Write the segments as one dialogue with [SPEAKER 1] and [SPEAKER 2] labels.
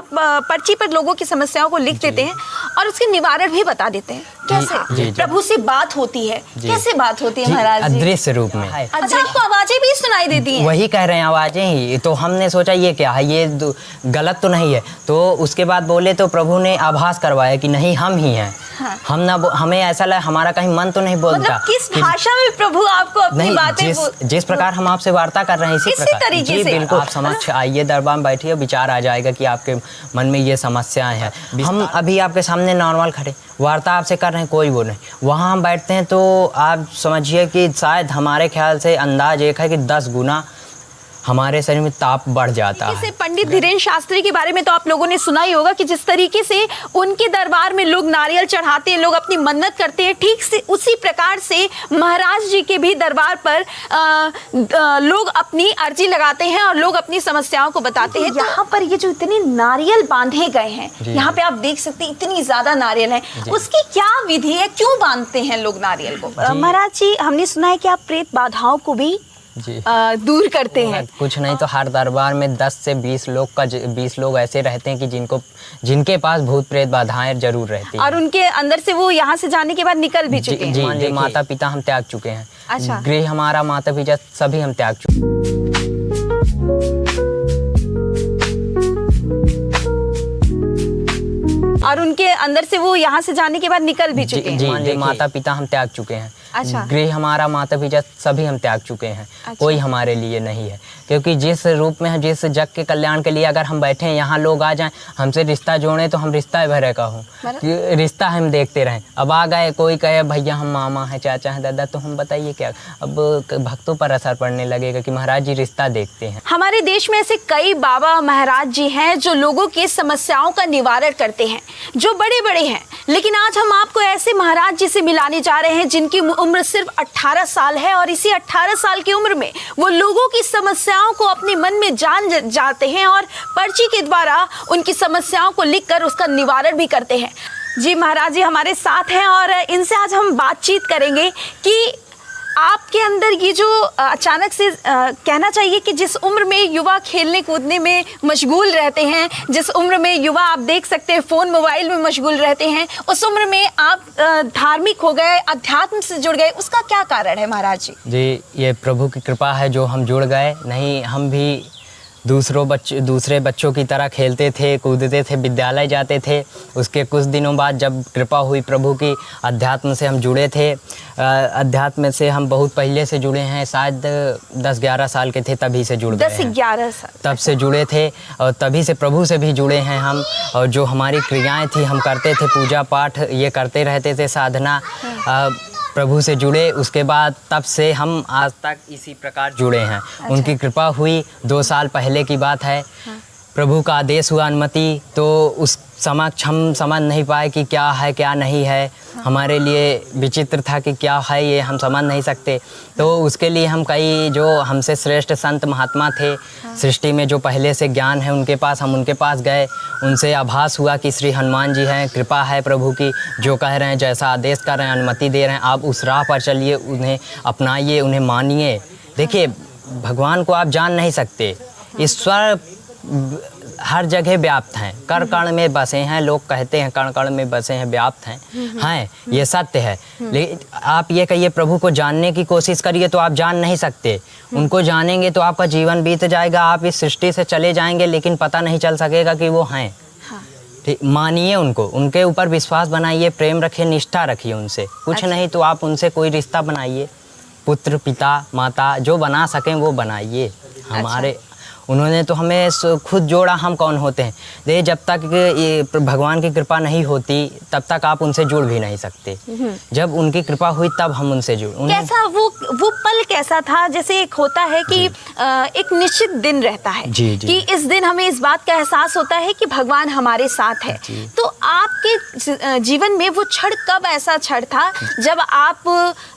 [SPEAKER 1] आप पर्ची पर लोगों की समस्याओं को लिख देते हैं और उसके निवारण भी बता देते हैं। कैसे प्रभु से बात होती है, कैसे बात होती है महाराज जी?
[SPEAKER 2] अदृश्य रूप में।
[SPEAKER 1] अच्छा, आपको आवाजें भी सुनाई देती हैं?
[SPEAKER 2] वही कह रहे हैं, आवाजें ही। तो हमने सोचा ये क्या है, ये गलत तो नहीं है। तो उसके बाद बोले तो प्रभु ने आभास करवाया कि नहीं, हम ही हैं।
[SPEAKER 1] हाँ।
[SPEAKER 2] हम ना, हमें ऐसा लगा हमारा कहीं मन तो नहीं बोलता।
[SPEAKER 1] मतलब किस भाषा में प्रभु आपको अपनी बातें
[SPEAKER 2] जिस प्रकार हम आपसे वार्ता कर रहे हैं इसी प्रकार
[SPEAKER 1] तरीके से
[SPEAKER 2] बिल्कुल। आप समक्ष आइए, दरबार में बैठिए, विचार आ जाएगा कि आपके मन में ये समस्याएं हैं। हम अभी आपके सामने नॉर्मल खड़े वार्ता आपसे कर रहे हैं, कोई वो नहीं। वहाँ हम बैठते हैं तो आप समझिए कि शायद हमारे ख्याल से अंदाज एक है कि 10 गुना हमारे शरीर में ताप बढ़ जाता है।
[SPEAKER 1] पंडित धीरेन्द्र शास्त्री के बारे में तो आप लोगों ने सुना ही होगा कि जिस तरीके से उनके दरबार में लोग नारियल चढ़ाते हैं, लोग अपनी मन्नत करते हैं, ठीक से उसी प्रकार से महाराज जी के भी दरबार पर लोग अपनी अर्जी लगाते हैं और लोग अपनी समस्याओं को बताते हैं। यहाँ पर ये जो इतने नारियल बांधे गए हैं, यहाँ पे आप देख सकते हैं इतनी ज्यादा नारियल है, उसकी क्या विधि है, क्यों बांधते हैं लोग नारियल को? महाराज जी, हमने सुना है कि आप प्रेत बाधाओं को भी दूर करते हैं।
[SPEAKER 2] कुछ नहीं तो हर दरबार में 10 से 20 लोग ऐसे रहते हैं कि जिनके पास भूत प्रेत बाधाएं जरूर रहती हैं
[SPEAKER 1] और उनके अंदर से वो यहाँ से जाने के बाद निकल भी चुके हैं।
[SPEAKER 2] जी, माता पिता हम त्याग चुके हैं।
[SPEAKER 1] अच्छा।
[SPEAKER 2] गृह हमारा, माता पिता सभी हम त्याग चुके हैं।
[SPEAKER 1] और उनके अंदर से वो यहाँ से जाने के बाद निकल भी चुके हैं।
[SPEAKER 2] जी, माता पिता हम त्याग चुके हैं।
[SPEAKER 1] अच्छा।
[SPEAKER 2] गृह हमारा, माता पिता सभी हम त्याग चुके हैं। अच्छा। कोई हमारे लिए नहीं है, क्योंकि जिस रूप में, जिस जग के कल्याण के लिए अगर हम बैठे हैं, यहाँ लोग आ जाएं हमसे रिश्ता जोड़े तो हम रिश्ता भरे का हूँ, रिश्ता हम देखते रहें। अब आ गए, कोई कहे भैया हम मामा हैं, चाचा हैं, दादा, तो हम बताइए क्या? अब भक्तों पर असर पड़ने लगेगा कि महाराज जी रिश्ता देखते हैं।
[SPEAKER 1] हमारे देश में ऐसे कई बाबा महाराज जी हैं जो लोगों की समस्याओं का निवारण करते हैं, जो बड़े बड़े हैं। लेकिन आज हम आपको ऐसे महाराज जी से मिलाने जा रहे हैं जिनकी उम्र सिर्फ 18 साल है और इसी 18 साल की उम्र में वो लोगों की समस्याओं को अपने मन में जान जाते हैं और पर्ची के द्वारा उनकी समस्याओं को लिखकर उसका निवारण भी करते हैं। जी, महाराज जी हमारे साथ हैं और इनसे आज हम बातचीत करेंगे कि आपके अंदर ये जो अचानक से कहना चाहिए कि जिस उम्र में युवा खेलने कूदने में मशगूल रहते हैं, जिस उम्र में युवा आप देख सकते हैं फ़ोन मोबाइल में मशगूल रहते हैं, उस उम्र में आप धार्मिक हो गए, अध्यात्म से जुड़ गए, उसका क्या कारण है महाराज जी?
[SPEAKER 2] जी, ये प्रभु की कृपा है जो हम जुड़ गए। नहीं, हम भी दूसरे बच्चों की तरह खेलते थे, कूदते थे, विद्यालय जाते थे। उसके कुछ दिनों बाद जब कृपा हुई प्रभु की, अध्यात्म से हम जुड़े थे। अध्यात्म से हम बहुत पहले से जुड़े हैं, शायद 10-11 साल के थे तभी से जुड़ गए हैं।
[SPEAKER 1] 10-11 साल
[SPEAKER 2] तब से जुड़े थे और तभी से प्रभु से भी जुड़े हैं हम। और जो हमारी क्रियाएं थी हम करते थे, पूजा पाठ ये करते रहते थे, साधना, प्रभु से जुड़े। उसके बाद तब से हम आज तक इसी प्रकार जुड़े हैं। अच्छा। उनकी कृपा हुई, 2 साल पहले की बात है। हाँ। प्रभु का आदेश हुआ, अनुमति, तो उस समक्ष हम समझ नहीं पाए कि क्या है क्या नहीं है। हमारे लिए विचित्र था कि क्या है ये हम समझ नहीं सकते। तो उसके लिए हम कई जो हमसे श्रेष्ठ संत महात्मा थे सृष्टि में, जो पहले से ज्ञान है उनके पास, हम उनके पास गए। उनसे आभास हुआ कि श्री हनुमान जी हैं, कृपा है प्रभु की, जो कह रहे हैं, जैसा आदेश कर रहे हैं, अनुमति दे रहे हैं, आप उस राह पर चलिए, उन्हें अपनाइए, उन्हें मानिए। देखिए, भगवान को आप जान नहीं सकते, ईश्वर हर जगह व्याप्त हैं, कण कण में बसे हैं। लोग कहते हैं कण कण में बसे हैं, व्याप्त हैं, ये सत्य है। लेकिन आप ये कहिए प्रभु को जानने की कोशिश करिए तो आप जान नहीं सकते। उनको जानेंगे तो आपका जीवन बीत जाएगा, आप इस सृष्टि से चले जाएंगे, लेकिन पता नहीं चल सकेगा कि वो हैं। ठीक, मानिए उनको, उनके ऊपर विश्वास बनाइए, प्रेम रखिए, निष्ठा रखिए उनसे। कुछ नहीं तो आप उनसे कोई रिश्ता बनाइए, पुत्र, पिता, माता, जो बना सकें वो बनाइए। हमारे उन्होंने तो हमें खुद जोड़ा, हम कौन होते हैं? देखिए, जब तक ये भगवान की कृपा नहीं होती तब तक आप उनसे जुड़ भी नहीं सकते। जब उनकी कृपा हुई तब हम उनसे जुड़।
[SPEAKER 1] कैसा वो पल कैसा था? जैसे एक होता है कि एक निश्चित दिन रहता है कि इस दिन हमें इस बात का एहसास होता है कि भगवान हमारे साथ है। तो आपके जीवन में वो क्षण कब ऐसा क्षण था जब आप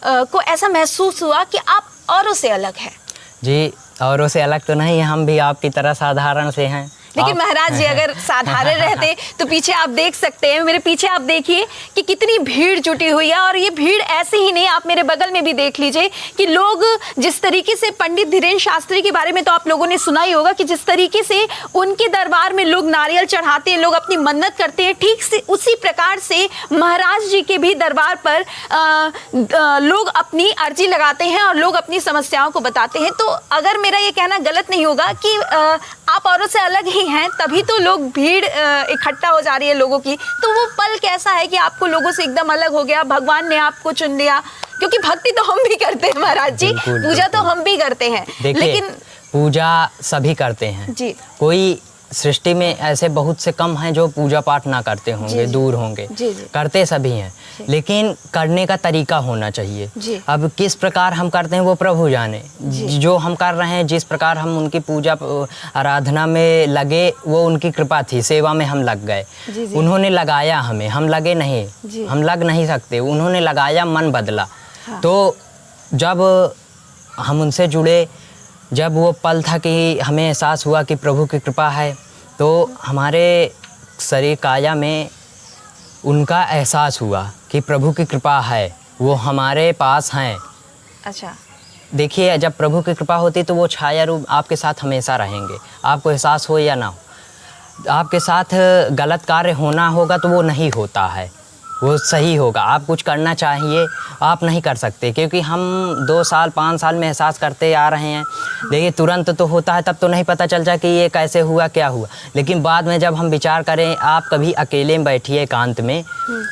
[SPEAKER 1] को ऐसा महसूस हुआ कि आप औरों से अलग है?
[SPEAKER 2] जी, औरों से अलग तो नहीं है, हम भी आपकी तरह साधारण से हैं।
[SPEAKER 1] लेकिन महाराज जी अगर साधारण रहते तो पीछे आप देख सकते हैं, मेरे पीछे आप देखिए कि कितनी भीड़ जुटी हुई है। और ये भीड़ ऐसे ही नहीं, आप मेरे बगल में भी देख लीजिए कि लोग जिस तरीके से पंडित धीरेन्द्र शास्त्री के बारे में तो आप लोगों ने सुना ही होगा कि जिस तरीके से उनके दरबार में लोग नारियल चढ़ाते हैं, लोग अपनी मन्नत करते हैं, ठीक से उसी प्रकार से महाराज जी के भी दरबार पर लोग अपनी अर्जी लगाते हैं और लोग अपनी समस्याओं को बताते हैं। तो अगर मेरा ये कहना गलत नहीं होगा कि आप औरों से अलग ही हैं, तभी तो लोग भीड़ इकट्ठा हो जा रही है लोगों की। तो वो पल कैसा है कि आपको लोगों से एकदम अलग हो गया, भगवान ने आपको चुन लिया? क्योंकि भक्ति तो हम भी करते हैं महाराज जी, पूजा तो हम भी करते हैं, लेकिन
[SPEAKER 2] पूजा सभी करते हैं
[SPEAKER 1] जी।
[SPEAKER 2] कोई सृष्टि में ऐसे बहुत से कम हैं जो पूजा पाठ ना करते होंगे, दूर होंगे, करते सभी हैं, लेकिन करने का तरीका होना चाहिए। अब किस प्रकार हम करते हैं वो प्रभु जाने। जो हम कर रहे हैं, जिस प्रकार हम उनकी पूजा आराधना में लगे, वो उनकी कृपा थी, सेवा में हम लग गए। उन्होंने लगाया हमें, हम लगे नहीं, हम लग नहीं सकते, उन्होंने लगाया, मन बदला। तो जब हम उनसे जुड़े, जब वो पल था कि हमें एहसास हुआ कि प्रभु की कृपा है, तो हमारे शरीर काया में उनका एहसास हुआ कि प्रभु की कृपा है, वो हमारे पास हैं।
[SPEAKER 1] अच्छा,
[SPEAKER 2] देखिए, जब प्रभु की कृपा होती तो वो छाया रूप आपके साथ हमेशा रहेंगे, आपको एहसास हो या ना हो। आपके साथ गलत कार्य होना होगा तो वो नहीं होता है, वो सही होगा। आप कुछ करना चाहिए, आप नहीं कर सकते, क्योंकि हम 2 साल 5 साल में एहसास करते आ रहे हैं। देखिए, तुरंत तो होता है, तब तो नहीं पता चलता कि ये कैसे हुआ, क्या हुआ, लेकिन बाद में जब हम विचार करें, आप कभी अकेले में बैठिए एकांत में,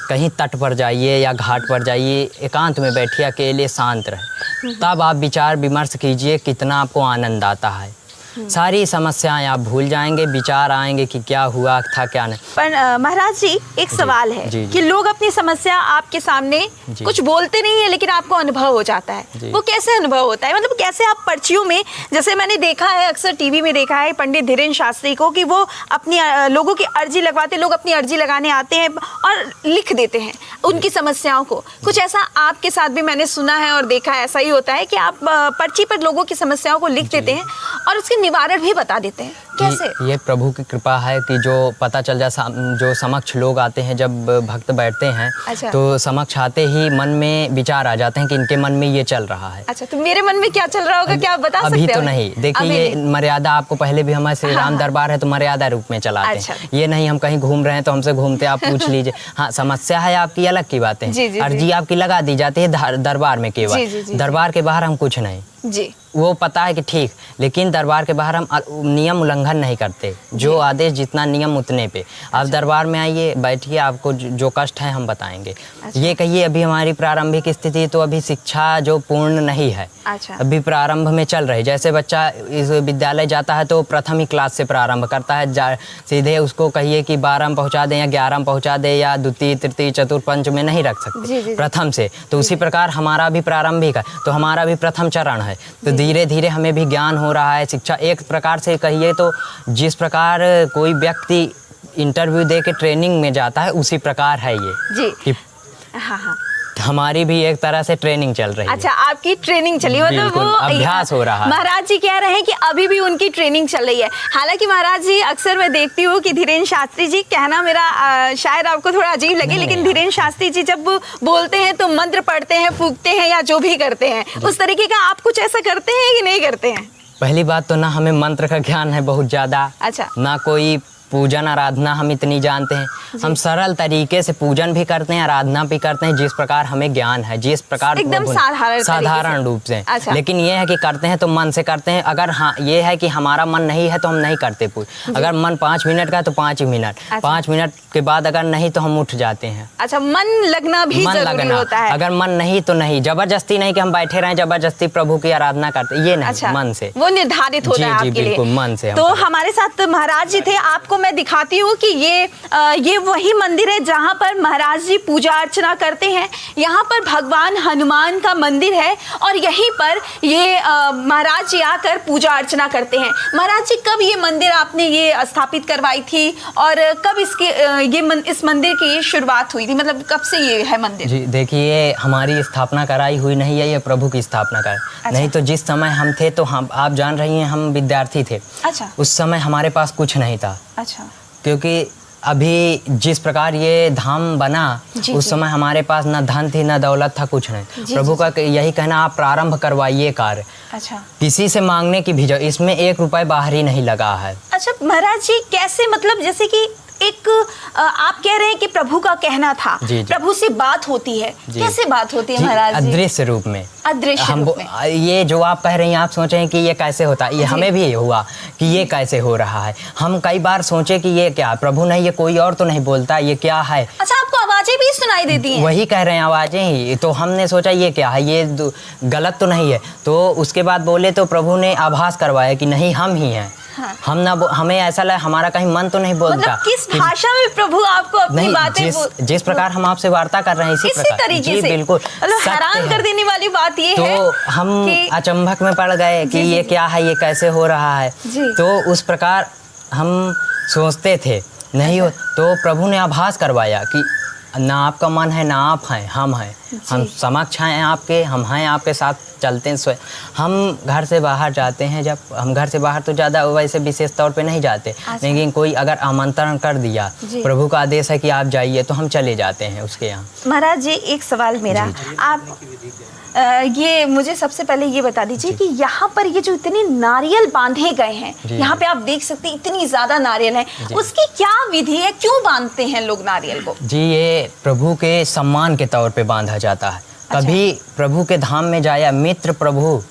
[SPEAKER 2] कहीं तट पर जाइए या घाट पर जाइए, एकांत में बैठिए, अकेले शांत रहे, तब आप विचार विमर्श कीजिए, कितना आपको आनंद आता है। सारी समस्याएं आप भूल जाएंगे, विचार आएंगे कि क्या हुआ था, क्या नहीं।
[SPEAKER 1] पर महाराज जी, एक सवाल है कि लोग अपनी समस्या आपके सामने कुछ बोलते नहीं है, लेकिन आपको अनुभव हो जाता है। वो कैसे अनुभव होता है? मतलब कैसे आप पर्चियों में, जैसे मैंने देखा है, अक्सर टीवी में देखा है पंडित धीरेन्द्र शास्त्री को कि वो अपनी लोगों की अर्जी लगवाते, लोग अपनी अर्जी लगाने आते हैं और लिख देते हैं उनकी समस्याओं को। कुछ ऐसा आपके साथ भी मैंने सुना है और देखा है, ऐसा ही होता है कि आप पर्ची पर लोगों की समस्याओं को लिख देते हैं और उसके निवारण भी बता देते हैं। कैसे?
[SPEAKER 2] ये प्रभु की कृपा है कि जो पता चल जाए, जो समक्ष लोग आते हैं, जब भक्त बैठते हैं,
[SPEAKER 1] अच्छा।
[SPEAKER 2] तो समक्ष आते ही मन में विचार आ जाते हैं कि इनके मन में ये चल रहा है।
[SPEAKER 1] अच्छा, तो मेरे मन में क्या चल रहा होगा, क्या आप बता सकते
[SPEAKER 2] हैं?
[SPEAKER 1] हैं?
[SPEAKER 2] अभी तो नहीं। देखिए, ये मर्यादा आपको पहले भी, हमारे श्री राम दरबार है तो मर्यादा रूप में चलाते हैं। ये नहीं हम कहीं घूम रहे हैं तो हमसे घूमते आप पूछ लीजिए। हाँ, समस्या है आपकी, अलग की बात है। अर्जी आपकी लगा दी जाती है दरबार में केवल, दरबार के बाहर हम कुछ नहीं
[SPEAKER 1] जी।
[SPEAKER 2] वो पता है कि ठीक, लेकिन दरबार के बाहर हम नियम उल्लंघन नहीं करते। जो आदेश, जितना नियम उतने पे। आप दरबार में आइए, बैठिए, आपको जो कष्ट है हम बताएंगे। ये कहिए, अभी हमारी प्रारंभिक स्थिति तो अभी शिक्षा जो पूर्ण नहीं है, अभी प्रारंभ में चल रही। जैसे बच्चा इस विद्यालय जाता है तो प्रथम ही क्लास से प्रारंभ करता है, सीधे उसको कहिए कि 12 में पहुँचा दें या 11 में पहुँचा दें या द्वितीय तृतीय चतुर्थ पंच में नहीं रख सकते, प्रथम से। तो उसी प्रकार हमारा भी प्रारंभिक है, तो हमारा भी प्रथम चरण है। तो धीरे धीरे हमें भी ज्ञान हो रहा है। शिक्षा एक प्रकार से कहिए तो जिस प्रकार कोई व्यक्ति इंटरव्यू दे के ट्रेनिंग में जाता है, उसी प्रकार है ये जी। हाँ, हमारी भी एक तरह से ट्रेनिंग चल रही है।
[SPEAKER 1] अच्छा, आपकी ट्रेनिंग चली, मतलब वो
[SPEAKER 2] अभ्यास हो रहा है।
[SPEAKER 1] महाराज जी कह रहे हैं कि अभी भी उनकी ट्रेनिंग चल रही है। हालांकि महाराज जी, अक्सर मैं देखती हूँ कि धीरेन्द्र शास्त्री जी, कहना मेरा शायद आपको थोड़ा अजीब लगे, लेकिन धीरेन्द्र शास्त्री जी जब बोलते हैं तो मंत्र पढ़ते हैं, फूंकते हैं या जो भी करते हैं, उस तरीके का आप कुछ ऐसा करते हैं कि नहीं करते हैं?
[SPEAKER 2] पहली बात तो ना हमें मंत्र का ज्ञान है बहुत ज्यादा।
[SPEAKER 1] अच्छा।
[SPEAKER 2] ना कोई पूजन आराधना हम इतनी जानते हैं। हम सरल तरीके से पूजन भी करते हैं, आराधना भी करते हैं, जिस प्रकार हमें ज्ञान है, जिस प्रकार
[SPEAKER 1] एकदम
[SPEAKER 2] साधारण रूप से। अच्छा। लेकिन ये है कि करते हैं तो मन से करते हैं। अगर हाँ, ये है कि हमारा मन नहीं है तो हम नहीं करते पूजा। अगर मन 5 मिनट का है तो 5 ही मिनट। अच्छा। 5 मिनट के बाद अगर नहीं तो हम उठ जाते हैं।
[SPEAKER 1] अच्छा, मन लगना भी जरूरी होता है।
[SPEAKER 2] अगर मन नहीं तो नहीं, जबरदस्ती नहीं कि हम बैठे रहें, जबरदस्ती प्रभु की आराधना करते, ये नहीं। अच्छा। मन से
[SPEAKER 1] वो निर्धारित होता है आपके लिए,
[SPEAKER 2] बिल्कुल मन से।
[SPEAKER 1] तो हमारे साथ महाराज जी थे, आपको आपको मैं दिखाती हूँ कि ये वही मंदिर है जहाँ पर महाराज जी पूजा अर्चना करते हैं। यहाँ पर भगवान हनुमान का मंदिर है और यहीं पर ये महाराज जी आकर पूजा अर्चना करते हैं। महाराज जी, कब ये मंदिर आपने ये स्थापित करवाई थी और कब इस मंदिर की शुरुआत हुई थी, मतलब कब से ये है मंदिर?
[SPEAKER 2] जी देखिए, हमारी स्थापना कराई हुई नहीं है, ये प्रभु की स्थापना कराई।
[SPEAKER 1] अच्छा।
[SPEAKER 2] नहीं तो जिस समय हम थे तो हम, आप जान रही हैं, हम विद्यार्थी थे।
[SPEAKER 1] अच्छा।
[SPEAKER 2] उस समय हमारे पास कुछ नहीं था।
[SPEAKER 1] अच्छा।
[SPEAKER 2] क्योंकि अभी जिस प्रकार ये धाम बना, उस समय हमारे पास ना धन थी ना दौलत था, कुछ नहीं। प्रभु का यही कहना, आप प्रारंभ करवाइए कार्य।
[SPEAKER 1] अच्छा।
[SPEAKER 2] किसी से मांगने की भी इसमें 1 रुपए बाहर ही नहीं लगा है।
[SPEAKER 1] अच्छा महाराज जी, कैसे, मतलब जैसे कि एक आप कह रहे हैं कि प्रभु का कहना था,
[SPEAKER 2] जी।
[SPEAKER 1] प्रभु से बात होती है, कैसे बात होती है महाराज जी?
[SPEAKER 2] अदृश्य रूप में।
[SPEAKER 1] अदृश्य रूप में।
[SPEAKER 2] ये जो आप कह रही हैं, आप सोच रहे हैं कि ये कैसे होता है, ये हमें भी हुआ कि ये कैसे हो रहा है। हम कई बार सोचे कि ये क्या, प्रभु नहीं, ये कोई और तो नहीं बोलता, ये क्या है।
[SPEAKER 1] अच्छा, आपको आवाजें भी सुनाई देती हैं?
[SPEAKER 2] वही कह रहे हैं, आवाजें ही। तो हमने सोचा ये क्या है, ये गलत तो नहीं है। तो उसके बाद बोले तो प्रभु ने आभास करवाया कि नहीं, हम ही हैं।
[SPEAKER 1] हाँ।
[SPEAKER 2] हमें ऐसा लगा, हमारा कहीं मन तो नहीं बोलता।
[SPEAKER 1] मतलब किस भाषा में प्रभु आपको अपनी बातें
[SPEAKER 2] जिस प्रकार हम आपसे वार्ता कर रहे हैं इसी प्रकार,
[SPEAKER 1] तरीके
[SPEAKER 2] जी
[SPEAKER 1] से,
[SPEAKER 2] बिल्कुल।
[SPEAKER 1] मतलब हैरान कर देने वाली बात ये है
[SPEAKER 2] तो हम अचंभक में पड़ गए कि ये क्या है, ये कैसे हो रहा है। तो उस प्रकार हम सोचते थे, नहीं हो। तो प्रभु ने आभास करवाया कि ना आपका मन है, ना आप हैं, हम हैं। हम समक्ष हैं आपके, हम हैं आपके साथ, चलते हैं स्वयं। हम घर से बाहर जाते हैं, जब हम घर से बाहर तो ज़्यादा वैसे विशेष तौर पे नहीं जाते, लेकिन कोई अगर आमंत्रण कर दिया, प्रभु का आदेश है कि आप जाइए, तो हम चले जाते हैं उसके यहाँ।
[SPEAKER 1] महाराज जी, एक सवाल मेरा, आप ये मुझे सबसे पहले ये बता दीजिए कि यहाँ पर ये जो इतने नारियल बांधे गए हैं, यहाँ पे आप देख सकते हैं इतनी ज्यादा नारियल हैं, उसकी क्या विधि है, क्यों बांधते हैं लोग नारियल को?
[SPEAKER 2] जी, ये प्रभु के सम्मान के तौर पे बांधा जाता है। कभी प्रभु के धाम में जाया मित्र प्रभु,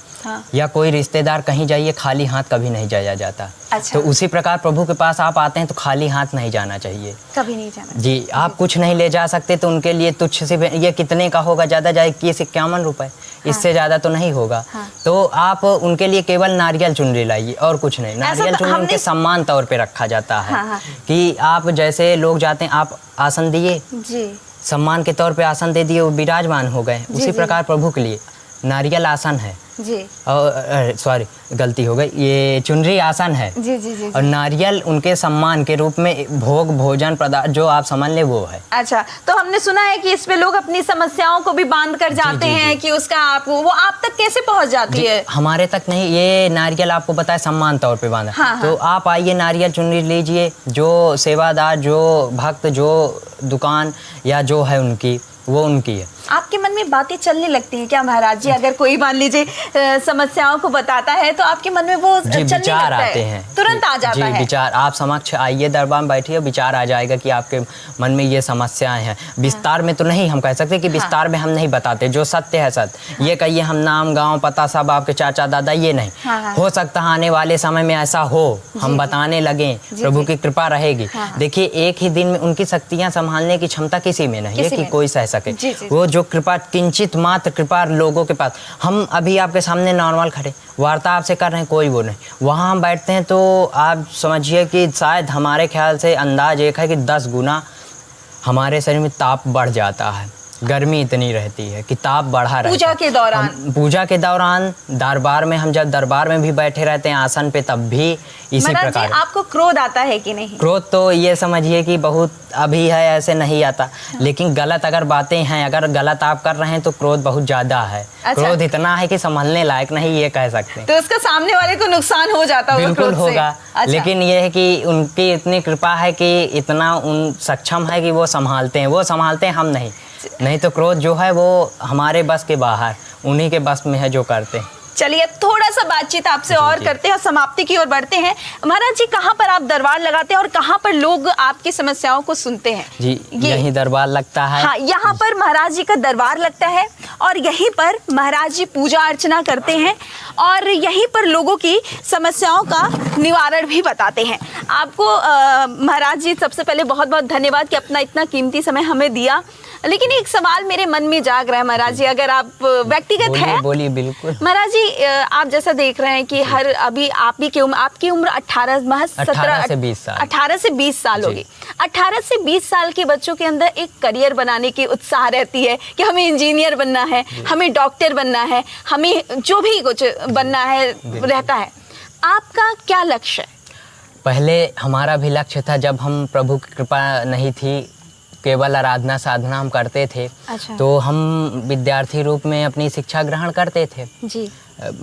[SPEAKER 2] या कोई रिश्तेदार कहीं जाइए, खाली हाथ कभी नहीं जाया जाता।
[SPEAKER 1] अच्छा।
[SPEAKER 2] तो उसी प्रकार प्रभु के पास आप आते हैं तो खाली हाथ नहीं जाना चाहिए,
[SPEAKER 1] कभी नहीं जाना।
[SPEAKER 2] जी, आप कुछ नहीं ले जा सकते, तो उनके लिए तुच्छ से, ये कितने का होगा, ज़्यादा जाए 51 रुपए, इससे ज़्यादा तो नहीं होगा। तो आप उनके लिए केवल नारियल चुनरी लाइए और कुछ नहीं। नारियल चुनरी उनके सम्मान तौर पे रखा जाता है कि आप जैसे लोग जाते हैं, आप आसन दिए, सम्मान के तौर पे आसन दे दिए, वो विराजमान हो गए। उसी प्रकार प्रभु के लिए नारियल आसन है
[SPEAKER 1] जी,
[SPEAKER 2] और सॉरी गलती हो गई, ये चुनरी आसन है
[SPEAKER 1] जी, जी, जी,
[SPEAKER 2] और नारियल उनके सम्मान के रूप में भोग भोजन पदार्थ जो आप समझ ले वो है।
[SPEAKER 1] अच्छा, तो हमने सुना है कि इसमें लोग अपनी समस्याओं को भी बांध कर जाते हैं कि उसका वो आप तक कैसे पहुंच जाती है?
[SPEAKER 2] हमारे तक नहीं, ये नारियल आपको पता है सम्मान तौर पे बांधा।
[SPEAKER 1] हाँ,
[SPEAKER 2] तो आप आइए, नारियल चुनरी लीजिए, जो सेवादार, जो भक्त, जो दुकान या जो है उनकी, वो उनकी है।
[SPEAKER 1] आपके मन में बातें चलने लगती हैं क्या महाराज जी? अगर कोई मान लीजिए समस्याओं को बताता है तो आपके मन में वो चलने
[SPEAKER 2] विचार
[SPEAKER 1] लगता
[SPEAKER 2] आते
[SPEAKER 1] है,
[SPEAKER 2] हैं,
[SPEAKER 1] तुरंत आ जाता है
[SPEAKER 2] विचार। आप समक्ष आइए, दरबार में बैठिए, विचार आ जाएगा कि आपके मन में ये समस्याएं हैं। विस्तार में तो नहीं हम कह सकते कि विस्तार में हम नहीं बताते, जो सत्य है सत्य। ये कहिए हम नाम गाँव पता सब आपके चाचा दादा, ये नहीं हो सकता। आने वाले समय में ऐसा हो, हम बताने लगे, प्रभु की कृपा रहेगी। देखिए, एक ही दिन में उनकी शक्तियाँ संभालने की क्षमता किसी में नहीं है कि कोई सह सके। वो जो कृपा, किंचित मात्र कृपा लोगों के पास। हम अभी आपके सामने नॉर्मल खड़े वार्ता आपसे कर रहे हैं, कोई वो नहीं। वहाँ हम बैठते हैं तो आप समझिए कि शायद हमारे ख्याल से अंदाज एक है कि 10 गुना हमारे शरीर में ताप बढ़ जाता है। गर्मी इतनी रहती है कि ताप बढ़ा रहता है। पूजा के दौरान दरबार में, हम जब दरबार में भी बैठे रहते हैं आसन पे, तब भी इसी प्रकार।
[SPEAKER 1] आपको क्रोध आता है कि नहीं?
[SPEAKER 2] क्रोध तो ये समझिए कि बहुत अभी है, ऐसे नहीं आता। लेकिन गलत अगर बातें हैं, अगर गलत आप कर रहे हैं तो क्रोध बहुत ज्यादा है। अच्छा। क्रोध इतना है कि संभलने लायक नहीं, ये कह सकते हैं।
[SPEAKER 1] तो उसका सामने वाले को नुकसान हो जाता होगा?
[SPEAKER 2] बिल्कुल होगा। अच्छा। लेकिन ये है कि उनकी इतनी कृपा है कि इतना उन सक्षम है कि वो संभालते हैं, हम नहीं तो क्रोध जो है वो हमारे बस के बाहर, उन्हीं के बस में है जो करते हैं।
[SPEAKER 1] चलिए, थोड़ा सा बातचीत आपसे और करते हैं और समाप्ति की ओर बढ़ते हैं। महाराज जी, कहाँ पर आप दरबार लगाते हैं और कहाँ पर लोग आपकी समस्याओं को सुनते हैं?
[SPEAKER 2] जी, यहीं दरबार लगता है।
[SPEAKER 1] हाँ, यहाँ पर महाराज जी का दरबार लगता है और यहीं पर महाराज जी पूजा अर्चना करते हैं और यहीं पर लोगों की समस्याओं का निवारण भी बताते हैं। आपको महाराज जी सबसे पहले बहुत बहुत धन्यवाद कि अपना इतना कीमती समय हमें दिया। लेकिन एक सवाल मेरे मन में जाग रहा है महाराज जी, अगर आप व्यक्तिगत है।
[SPEAKER 2] बोलिए। बिल्कुल
[SPEAKER 1] महाराज जी, आप जैसा देख रहे हैं कि हर अभी आपकी उम्र 18 महज
[SPEAKER 2] 18 से 20 साल
[SPEAKER 1] 18 से 20 साल होगी। 18 से 20 साल के बच्चों के अंदर एक करियर बनाने की उत्साह रहती है कि हमें इंजीनियर बनना है, हमें डॉक्टर बनना है, हमें जो भी कुछ बनना है रहता है। आपका क्या लक्ष्य है?
[SPEAKER 2] पहले हमारा भी लक्ष्य था, जब हम प्रभु की कृपा नहीं थी, केवल आराधना साधना हम करते थे।
[SPEAKER 1] अच्छा।
[SPEAKER 2] तो हम विद्यार्थी रूप में अपनी शिक्षा ग्रहण करते थे
[SPEAKER 1] जी।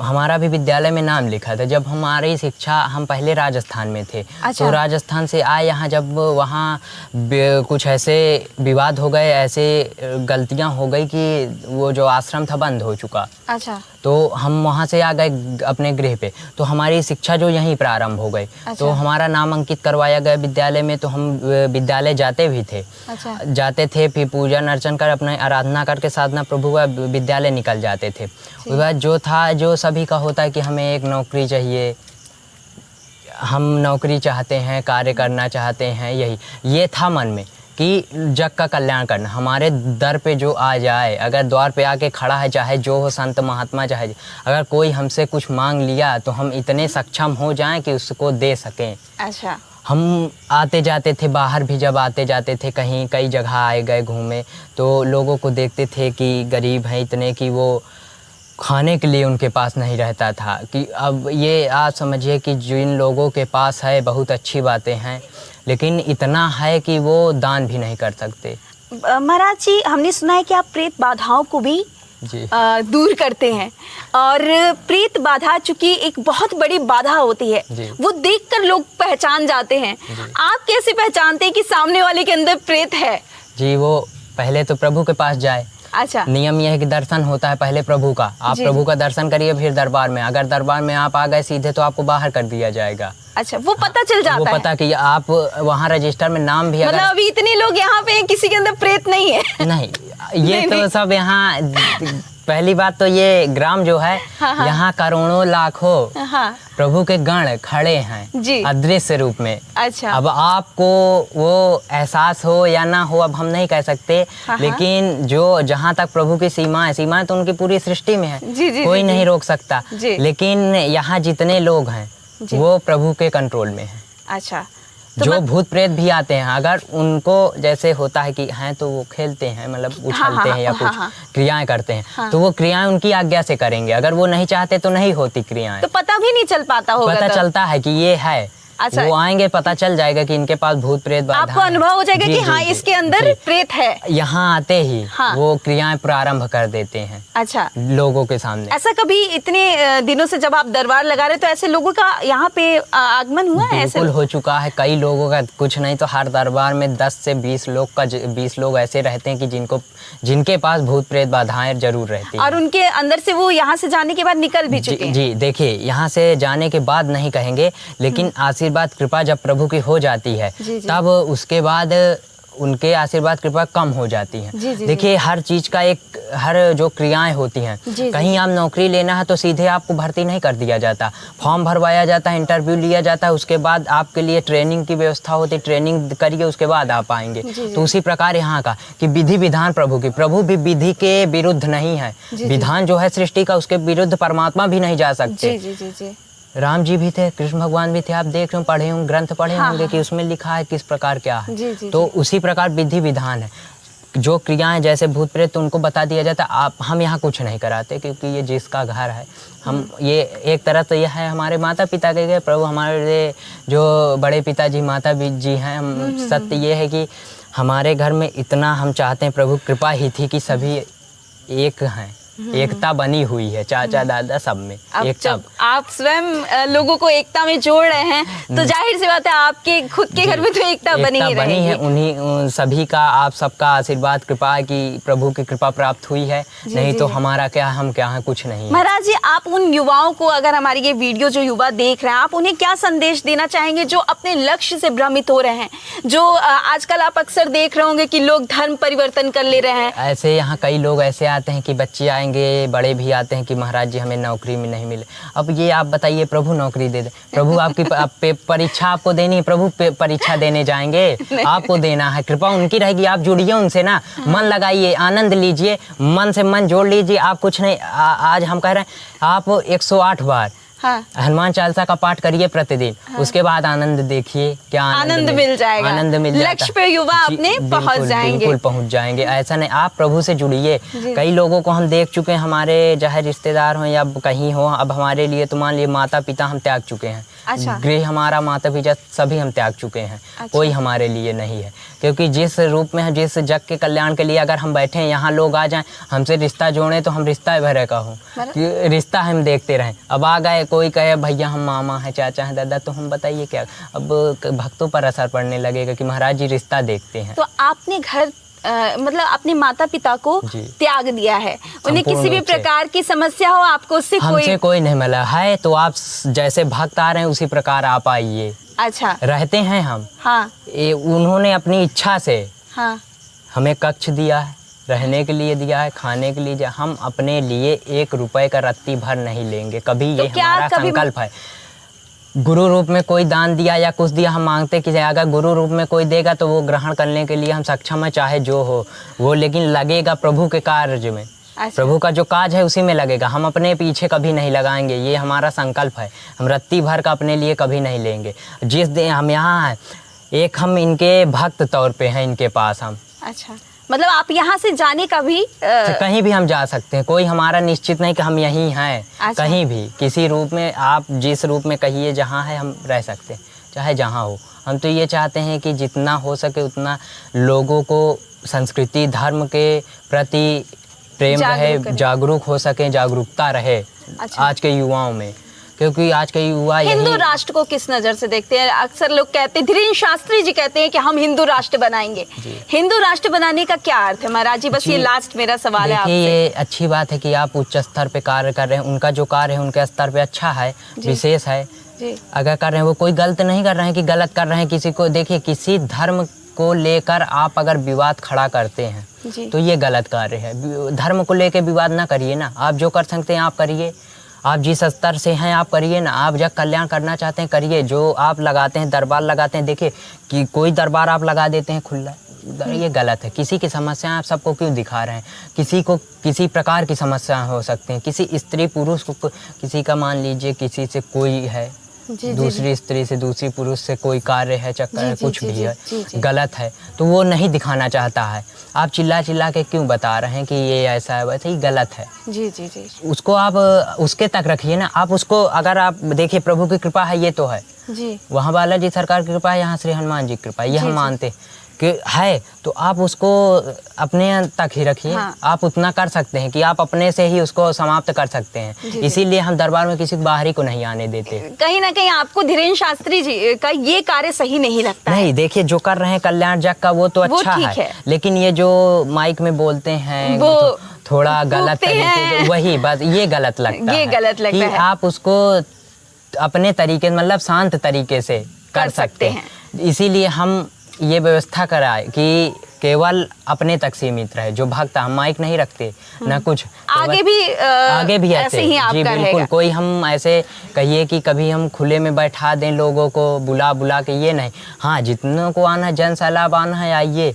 [SPEAKER 2] हमारा भी विद्यालय में नाम लिखा था। जब हमारी शिक्षा, हम पहले राजस्थान में थे।
[SPEAKER 1] अच्छा।
[SPEAKER 2] तो राजस्थान से आए यहाँ, जब वहाँ कुछ ऐसे विवाद हो गए, ऐसे गलतियाँ हो गई कि वो जो आश्रम था बंद हो चुका।
[SPEAKER 1] अच्छा।
[SPEAKER 2] तो हम वहाँ से आ गए अपने गृह पे। तो हमारी शिक्षा जो यहीं प्रारंभ हो गई।
[SPEAKER 1] अच्छा।
[SPEAKER 2] तो हमारा नाम अंकित करवाया गया विद्यालय में। तो हम विद्यालय जाते भी थे।
[SPEAKER 1] अच्छा।
[SPEAKER 2] जाते थे, फिर पूजन अर्चन कर अपने आराधना करके साधना प्रभु का विद्यालय निकल जाते थे। उसके बाद जो था, जो सभी का होता है कि हमें एक नौकरी चाहिए, हम नौकरी चाहते हैं, कार्य करना चाहते हैं, ये था मन में कि जग का कल्याण करना। हमारे दर पे जो आ जाए, अगर द्वार पे आके खड़ा है, चाहे जो हो, संत महात्मा चाहे, अगर कोई हमसे कुछ मांग लिया तो हम इतने सक्षम हो जाएं कि उसको दे सकें।
[SPEAKER 1] अच्छा।
[SPEAKER 2] हम आते जाते थे, बाहर भी जब आते जाते थे, कहीं कई जगह आए गए घूमे, तो लोगों को देखते थे कि गरीब हैं इतने कि वो खाने के लिए उनके पास नहीं रहता था। कि अब ये आप समझिए कि जिन लोगों के पास है बहुत अच्छी बातें हैं, लेकिन इतना है कि वो दान भी नहीं कर सकते।
[SPEAKER 1] महाराज जी, हमने सुना है कि आप प्रेत बाधाओं को भी
[SPEAKER 2] जी।
[SPEAKER 1] दूर करते हैं, और प्रेत बाधा चूंकि एक बहुत बड़ी बाधा होती है, वो देखकर लोग पहचान जाते हैं। आप कैसे पहचानते हैं कि सामने वाले के अंदर प्रेत है?
[SPEAKER 2] जी, वो पहले तो प्रभु के पास जाए।
[SPEAKER 1] अच्छा।
[SPEAKER 2] नियम यह है कि दर्शन होता है पहले प्रभु का। आप प्रभु का दर्शन करिए, फिर दरबार में। अगर दरबार में आप आ गए सीधे तो आपको बाहर कर दिया जाएगा।
[SPEAKER 1] अच्छा, वो पता चल जाता है?
[SPEAKER 2] वो पता कि आप वहाँ रजिस्टर में नाम भी,
[SPEAKER 1] मतलब अभी इतने लोग यहाँ पे हैं, किसी के अंदर प्रेत नहीं है?
[SPEAKER 2] नहीं, ये नहीं, तो नहीं। सब यहाँ पहली बात तो ये ग्राम जो है,
[SPEAKER 1] हाँ।
[SPEAKER 2] यहाँ करोड़ों लाखों प्रभु के गण खड़े हैं अदृश्य रूप में।
[SPEAKER 1] अच्छा।
[SPEAKER 2] अब आपको वो एहसास हो या ना हो, अब हम नहीं कह सकते। लेकिन जो जहाँ तक प्रभु की सीमाएं तो उनकी पूरी सृष्टि में है। कोई नहीं रोक सकता। लेकिन यहाँ जितने लोग हैं वो प्रभु के कंट्रोल में है।
[SPEAKER 1] अच्छा।
[SPEAKER 2] जो भूत प्रेत भी आते हैं, अगर उनको जैसे होता है कि हैं तो वो खेलते हैं, मतलब उछलते हैं या कुछ क्रियाएं करते हैं, तो वो क्रियाएं उनकी आज्ञा से करेंगे। अगर वो नहीं चाहते तो नहीं होती क्रियाएं।
[SPEAKER 1] तो पता भी नहीं चल पाता होगा?
[SPEAKER 2] पता चलता है कि ये है। अच्छा। वो आएंगे, पता चल जाएगा कि इनके पास भूत प्रेत बाधा,
[SPEAKER 1] आपको अनुभव हो जाएगा कि हाँ इसके अंदर प्रेत है।
[SPEAKER 2] यहाँ आते ही वो क्रियाएं प्रारंभ कर देते हैं।
[SPEAKER 1] अच्छा।
[SPEAKER 2] लोगों के सामने।
[SPEAKER 1] ऐसा कभी इतने दिनों से जब आप दरबार लगा रहे, तो ऐसे लोगों का यहाँ पे आगमन हुआ है?
[SPEAKER 2] बिल्कुल हो चुका है। कई लोगों का, कुछ नहीं तो हर दरबार में 10 से 20 लोग ऐसे रहते हैं कि जिनके पास भूत प्रेत बाधाएं जरूर रहती हैं।
[SPEAKER 1] और उनके अंदर से वो यहाँ से जाने के बाद निकल भी चुके हैं।
[SPEAKER 2] जी, देखिए, यहाँ से जाने के बाद नहीं कहेंगे, लेकिन आशीर्वाद कृपा जब प्रभु की हो जाती है, तब उसके बाद उनके आशीर्वाद कृपा कम हो जाती है। देखिए, हर चीज का हर जो क्रियाएं होती हैं, कहीं आप नौकरी लेना है तो सीधे आपको भर्ती नहीं कर दिया जाता। फॉर्म भरवाया जाता है, इंटरव्यू लिया जाता है, उसके बाद आपके लिए ट्रेनिंग की व्यवस्था होती है। ट्रेनिंग करिए, उसके बाद आप आएंगे। तो उसी प्रकार यहाँ का कि विधि विधान प्रभु भी विधि के विरुद्ध नहीं है। विधान जो है सृष्टि का, उसके विरुद्ध परमात्मा भी नहीं जा सकते। राम जी भी थे, कृष्ण भगवान भी थे। आप देख रहे हो, पढ़े होंगे, ग्रंथ पढ़े होंगे कि उसमें लिखा है किस प्रकार क्या है। तो उसी प्रकार विधि विधान है। जो क्रियाएं जैसे भूत प्रेत, तो उनको बता दिया जाता है। हम यहाँ कुछ नहीं कराते, क्योंकि ये जिसका घर है। हम ये एक तरह तो यह है हमारे माता पिता के गए प्रभु, हमारे जो बड़े पिताजी माता जी हैं। हम सत्य ये है कि हमारे घर में इतना हम चाहते हैं, प्रभु कृपा ही थी कि सभी एक हैं, एकता बनी हुई है। चाचा दादा सब में एकता।
[SPEAKER 1] आप स्वयं लोगों को एकता में जोड़ रहे हैं, तो जाहिर सी बात है आपके खुद के घर में तो एकता बनी
[SPEAKER 2] है। उन्हीं सभी का, आप सबका आशीर्वाद कृपा की प्रभु की कृपा प्राप्त हुई है। नहीं तो हमारा क्या, हम क्या है, कुछ नहीं।
[SPEAKER 1] महाराज जी, आप उन युवाओं को, अगर हमारी ये वीडियो जो युवा देख रहे हैं, आप उन्हें क्या संदेश देना चाहेंगे जो अपने लक्ष्य से भ्रमित हो रहे हैं? जो आजकल आप अक्सर देख रहे होंगे कि लोग धर्म परिवर्तन कर ले रहे हैं।
[SPEAKER 2] ऐसे यहाँ कई लोग ऐसे आते हैं कि बच्चे आएंगे, बड़े भी आते हैं कि महाराज जी हमें नौकरी में नहीं मिले। अब ये आप बताइए, प्रभु नौकरी दे दे, प्रभु आपकी परीक्षा आपको देनी है, प्रभु परीक्षा देने जाएंगे, आपको देना है, कृपा उनकी रहेगी। आप जुड़िए उनसे ना, मन लगाइए, आनंद लीजिए, मन से मन जोड़ लीजिए। आप कुछ नहीं, आज हम कह रहे हैं आप 108 बार
[SPEAKER 1] हाँ।
[SPEAKER 2] हनुमान चालीसा का पाठ करिए प्रतिदिन। हाँ। उसके बाद आनंद देखिए, क्या
[SPEAKER 1] आनंद मिल जाएगा,
[SPEAKER 2] आनंद मिल जाएगा,
[SPEAKER 1] लक्ष्य पे युवा अपने पहुंच जाएंगे,
[SPEAKER 2] बिल्कुल पहुंच जाएंगे। ऐसा नहीं, आप प्रभु से जुड़िए। कई लोगों को हम देख चुके हैं, हमारे चाहे रिश्तेदार हों या कहीं हो, अब हमारे लिए तो मान लिए माता पिता हम त्याग चुके हैं।
[SPEAKER 1] अच्छा।
[SPEAKER 2] गृह हमारा, माता पिता सभी हम त्याग चुके हैं। अच्छा। कोई हमारे लिए नहीं है, क्योंकि जिस रूप में, जिस जग के कल्याण के लिए अगर हम बैठे हैं, यहाँ लोग आ जाएं हमसे रिश्ता जोड़े तो हम रिश्ता भरे का हो, रिश्ता हम देखते रहें। अब आ गए, कोई कहे भैया हम मामा हैं, चाचा हैं, दादा, तो हम बताइए क्या। अब भक्तों पर असर पड़ने लगेगा कि महाराज जी रिश्ता देखते हैं।
[SPEAKER 1] तो आपने घर मतलब अपने माता पिता को त्याग दिया है, उन्हें किसी भी प्रकार की समस्या हो आपको उससे
[SPEAKER 2] हमसे कोई नहीं मिला है, तो आप जैसे भक्त आ रहे हैं उसी प्रकार आप आइए।
[SPEAKER 1] अच्छा।
[SPEAKER 2] रहते हैं हम।
[SPEAKER 1] हाँ।
[SPEAKER 2] उन्होंने अपनी इच्छा से
[SPEAKER 1] हाँ।
[SPEAKER 2] हमें कक्ष दिया है, रहने के लिए दिया है, खाने के लिए दिया। हम अपने लिए 1 रुपए का रत्ती भर नहीं लेंगे कभी, ये हमारा संकल्प है। गुरु रूप में कोई दान दिया या कुछ दिया, हम मांगते कि अगर गुरु रूप में कोई देगा तो वो ग्रहण करने के लिए हम सक्षम है, चाहे जो हो वो, लेकिन लगेगा प्रभु के कार्य में। अच्छा। प्रभु का जो काज है उसी में लगेगा, हम अपने पीछे कभी नहीं लगाएंगे, ये हमारा संकल्प है। हम रत्ती भर का अपने लिए कभी नहीं लेंगे। जिस दिन हम यहाँ हैं, एक हम इनके भक्त तौर पे हैं इनके पास हम।
[SPEAKER 1] अच्छा, मतलब आप यहाँ से जाने का भी
[SPEAKER 2] कहीं भी हम जा सकते हैं, कोई हमारा निश्चित नहीं कि हम यहीं हैं। अच्छा। कहीं भी किसी रूप में, आप जिस रूप में कहिए जहाँ है हम रह सकते हैं, चाहे जहाँ हो। हम तो ये चाहते हैं कि जितना हो सके उतना लोगों को संस्कृति धर्म के प्रति प्रेम रहे, जागरूक हो सके, जागरूकता रहे। अच्छा। आज के युवाओं में, क्योंकि आज के युवा
[SPEAKER 1] हिंदू राष्ट्र को किस नज़र से देखते हैं? अक्सर लोग कहते हैं, धीरेन्द्र शास्त्री जी कहते हैं कि हम हिंदू राष्ट्र बनाएंगे। हिंदू राष्ट्र बनाने का क्या अर्थ है महाराज जी? बस ये लास्ट मेरा सवाल है आपसे।
[SPEAKER 2] ये अच्छी बात है कि आप उच्च स्तर पे कार्य कर रहे हैं, उनका जो कार्य है उनके स्तर पे अच्छा है, विशेष है। अगर कर रहे हैं वो कोई गलत नहीं कर रहे हैं कि गलत कर रहे हैं किसी को। देखिए, किसी धर्म को लेकर आप अगर विवाद खड़ा करते हैं तो ये गलत कार्य है। धर्म को लेकर विवाद ना करिए ना, आप जो कर सकते हैं आप करिए, आप जिस स्तर से हैं आप करिए ना। आप जब कल्याण करना चाहते हैं करिए। जो आप लगाते हैं, दरबार लगाते हैं, देखिए कि कोई दरबार आप लगा देते हैं खुला, ये गलत है। किसी की समस्याएं आप सबको क्यों दिखा रहे हैं? किसी को किसी प्रकार की समस्याएं हो सकती हैं, किसी स्त्री पुरुष को, किसी का मान लीजिए किसी से कोई है, दूसरी स्त्री से, दूसरी पुरुष से कोई कार्य है, चक्कर है, कुछ भी है, गलत है, तो वो नहीं दिखाना चाहता है। आप चिल्ला चिल्ला के क्यों बता रहे हैं कि ये ऐसा है वैसा, ही गलत है। जी। उसको आप उसके तक रखिए ना। आप उसको, अगर आप देखिए प्रभु की कृपा है, ये तो है जी, वहाँ बालाजी सरकार की कृपा है, यहाँ श्री हनुमान जी की कृपा है, ये हम मानते कि है। तो आप उसको अपने तक ही रखिए। हाँ। आप उतना कर सकते हैं कि आप अपने से ही उसको समाप्त कर सकते हैं। इसीलिए हम दरबार में किसी बाहरी को नहीं आने देते।
[SPEAKER 1] कहीं ना कहीं आपको धीरेन्द्र शास्त्री जी का ये कार्य सही नहीं लगता?
[SPEAKER 2] नहीं, देखिए जो कर रहे हैं कल्याण जग का वो तो अच्छा है, लेकिन ये जो माइक में बोलते हैं वो थोड़ा गलत तरीके, वही बात, ये गलत लगता है।
[SPEAKER 1] ये गलत लगता है।
[SPEAKER 2] आप उसको अपने तरीके, मतलब शांत तरीके से कर सकते हैं। इसीलिए हम ये व्यवस्था कराए कि केवल अपने तक सीमित रहे। जो भक्त, हम माइक नहीं रखते ना कुछ,
[SPEAKER 1] आगे भी ऐसे ही आप
[SPEAKER 2] जी बिल्कुल। कोई हम ऐसे कहिए कि कभी हम खुले में बैठा दें लोगों को बुला बुला के, ये नहीं। हाँ, जितनों को आना है, जन सैलाब आना है, आइए।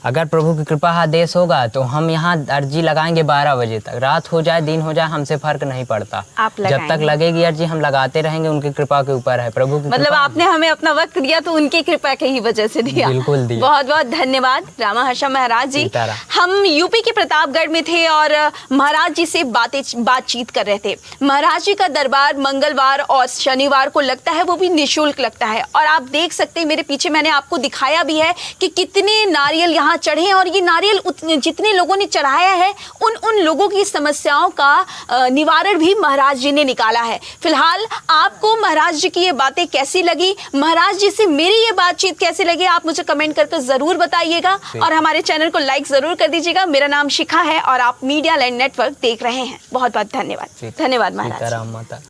[SPEAKER 2] अगर प्रभु की कृपा आदेश होगा तो हम यहाँ अर्जी लगाएंगे 12 बजे तक, रात हो जाए दिन हो जाए हमसे फर्क नहीं पड़ता। जब तक लगेगी अर्जी हम लगाते रहेंगे, उनकी कृपा के ऊपर है। प्रभु की
[SPEAKER 1] मतलब आपने हमें अपना वक्त दिया तो उनकी कृपा के ही वजह से दिया।
[SPEAKER 2] बिल्कुल दिया।
[SPEAKER 1] बहुत बहुत धन्यवाद रामाहर्षा महाराज जी। हम यूपी के प्रतापगढ़ में थे और महाराज जी से बातचीत कर रहे थे। महाराज जी का दरबार मंगलवार और शनिवार को लगता है, वो भी निःशुल्क लगता है। और आप देख सकते हैं मेरे पीछे, मैंने आपको दिखाया भी है कि कितने नारियल यहाँ चढ़े हैं। और ये नारियल जितने लोगों ने चढ़ाया है उन लोगों की समस्याओं का निवारण भी महाराज जी ने निकाला है। फिलहाल आपको महाराज जी की ये बातें कैसी लगी, महाराज जी से मेरी ये बातचीत कैसी लगी, आप मुझे कमेंट करके जरूर बताइएगा और हमारे चैनल को लाइक जरूर कर दीजिएगा। मेरा नाम शिखा है और आप मीडिया लैंड नेटवर्क देख रहे हैं। बहुत बहुत धन्यवाद। धन्यवाद महाराज।